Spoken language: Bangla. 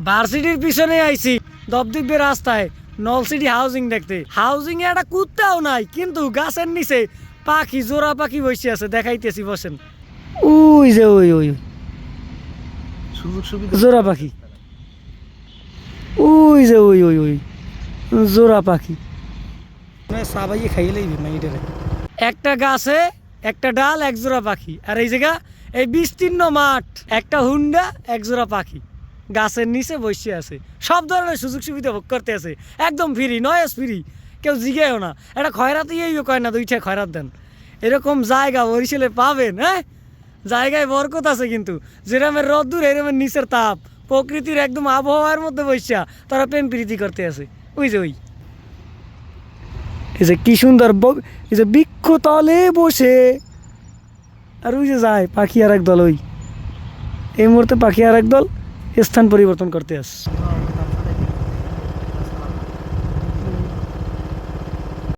ভার্সিটির পিছনে আইছি দপদীপের রাস্তায় নলসিটি হাউজিং দেখতে। হাউজিং এ একটা কুত্তাও নাই, কিন্তু গাছের নিচে পাখি, জোড়া পাখি বসে আছে, দেখাইতেছি বসেন। ওই যে ওই ওই সুযোগ সুবিধা জোড়া পাখি, ওই যে ওই ওই ওই জোড়া পাখি সাবাইয়ে খাইয়ে লাইবে মাইটারে। একটা গাছে একটা ডাল, এক জোড়া পাখি। আর এই জায়গা এই বিস্তীর্ণ মাঠ, একটা হুন্ডা, এক জোড়া পাখি গাছের নিচে বসে আছে। সব ধরনের সুযোগ সুবিধা ভোগ করতে আছে, একদম ফ্রি, নয়েস ফ্রি, কেউ জিগেও না। একটা খয়রাত ইয়েও কয় না, দুইটা খয়রাত দেন। এরকম জায়গা বরিশালে পাবেন? হ্যাঁ, জায়গায় বরকত আছে, কিন্তু যেরমের রোদ্দুর এরমের নিচের তাপ, প্রকৃতির একদম আবহাওয়ার মধ্যে বসা তারা প্রেম প্রীতি করতে আছে। ওই যে ওই এই যে কি সুন্দর, এই যে বৃক্ষ তলে বসে, আর ওই যে যায় পাখি আর এক দল। ওই এই মুহূর্তে পাখি আর এক দল স্থান পরিবর্তন করতে আসে।